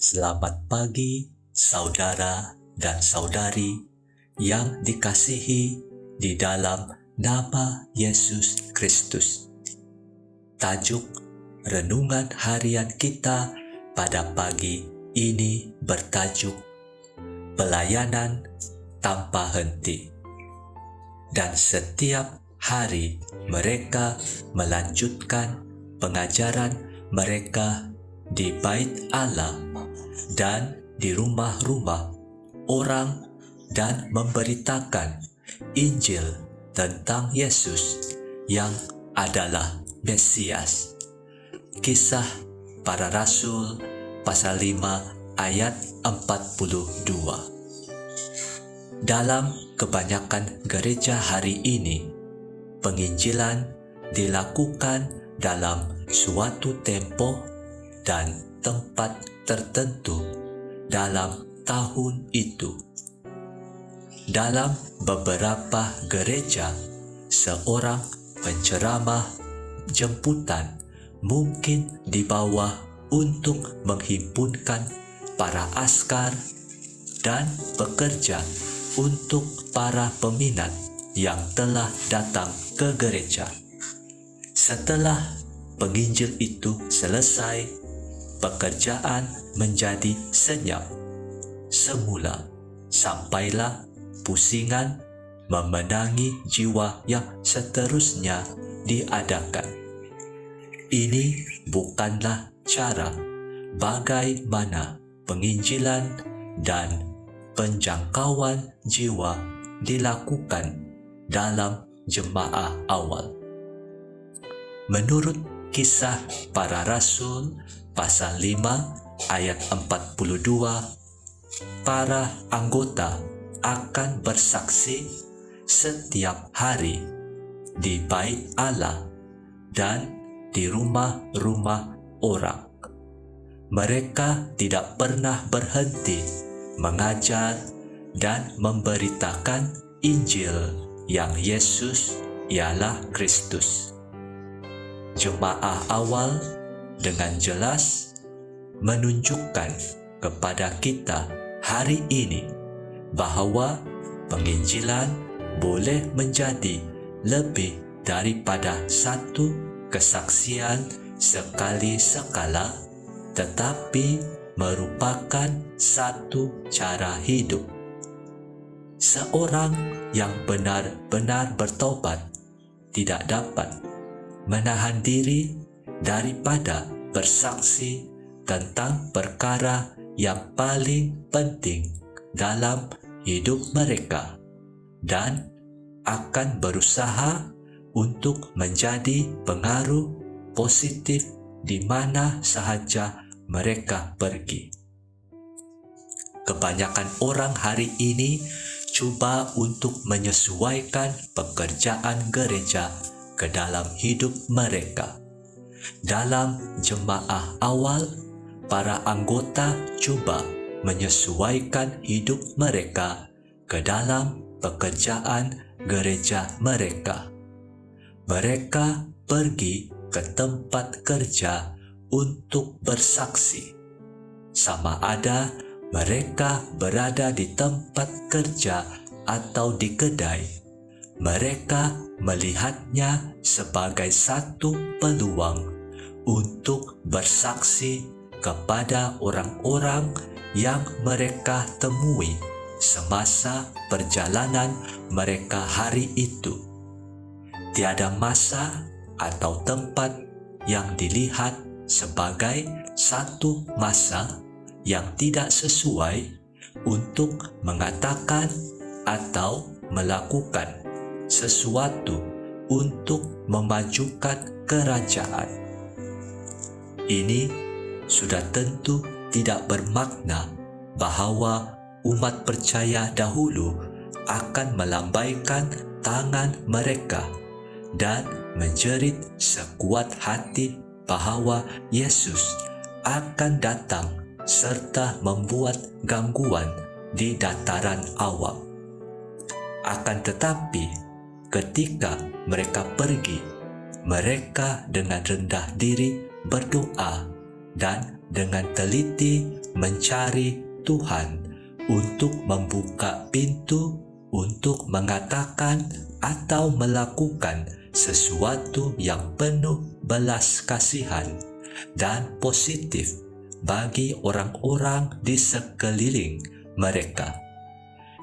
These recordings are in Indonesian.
Selamat pagi, saudara dan saudari yang dikasihi di dalam nama Yesus Kristus. Tajuk renungan harian kita pada pagi ini bertajuk Pelayanan Tanpa Henti. Dan setiap hari mereka melanjutkan pengajaran mereka di Bait Allah dan di rumah-rumah orang dan memberitakan Injil tentang Yesus yang adalah Mesias. Kisah Para Rasul pasal 5 ayat 42. Dalam kebanyakan gereja hari ini, penginjilan dilakukan dalam suatu tempo dan tempat tertentu dalam tahun itu. Dalam beberapa gereja, seorang penceramah jemputan mungkin dibawa untuk menghimpunkan para askar dan bekerja untuk para peminat yang telah datang ke gereja. Setelah penginjil itu selesai, pekerjaan menjadi senyap semula, sampailah pusingan memenangi jiwa yang seterusnya diadakan. Ini bukanlah cara bagaimana penginjilan dan penjangkauan jiwa dilakukan dalam jemaah awal. Menurut Kisah Para Rasul pasal 5 ayat 42, para anggota akan bersaksi setiap hari di Bait Allah dan di rumah-rumah orang. Mereka tidak pernah berhenti mengajar dan memberitakan Injil yang Yesus ialah Kristus. Jemaah awal dengan jelas menunjukkan kepada kita hari ini bahwa penginjilan boleh menjadi lebih daripada satu kesaksian sekali sekala, tetapi merupakan satu cara hidup. Seorang yang benar-benar bertobat tidak dapat menahan diri daripada bersaksi tentang perkara yang paling penting dalam hidup mereka dan akan berusaha untuk menjadi pengaruh positif di mana sahaja mereka pergi. Kebanyakan orang hari ini cuba untuk menyesuaikan pekerjaan gereja ke dalam hidup mereka. Dalam jemaah awal, para anggota cuba menyesuaikan hidup mereka ke dalam pekerjaan gereja mereka. Mereka pergi ke tempat kerja untuk bersaksi. Sama ada mereka berada di tempat kerja atau di kedai, mereka melihatnya sebagai satu peluang untuk bersaksi kepada orang-orang yang mereka temui semasa perjalanan mereka hari itu. Tiada masa atau tempat yang dilihat sebagai satu masa yang tidak sesuai untuk mengatakan atau melakukan sesuatu untuk memajukan kerajaan. Ini sudah tentu tidak bermakna bahwa umat percaya dahulu akan melambaikan tangan mereka dan menjerit sekuat hati bahwa Yesus akan datang serta membuat gangguan di dataran awam. Akan tetapi, ketika mereka pergi, mereka dengan rendah diri berdoa dan dengan teliti mencari Tuhan untuk membuka pintu untuk mengatakan atau melakukan sesuatu yang penuh belas kasihan dan positif bagi orang-orang di sekeliling mereka.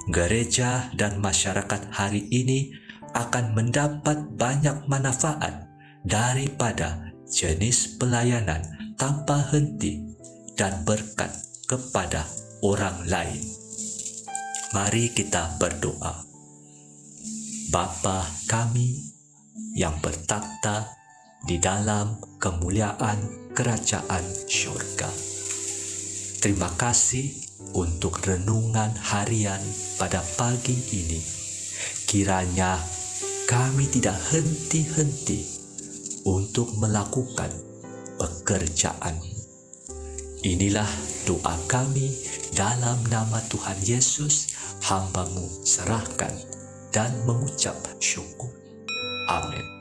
Gereja dan masyarakat hari ini akan mendapat banyak manfaat daripada jenis pelayanan tanpa henti dan berkat kepada orang lain. Mari kita berdoa. Bapa kami yang bertakhta di dalam kemuliaan kerajaan syurga. Terima kasih untuk renungan harian pada pagi ini. Kiranya kami tidak henti-henti untuk melakukan pekerjaan-Mu. Inilah doa kami dalam nama Tuhan Yesus, hamba-Mu serahkan dan mengucap syukur. Amin.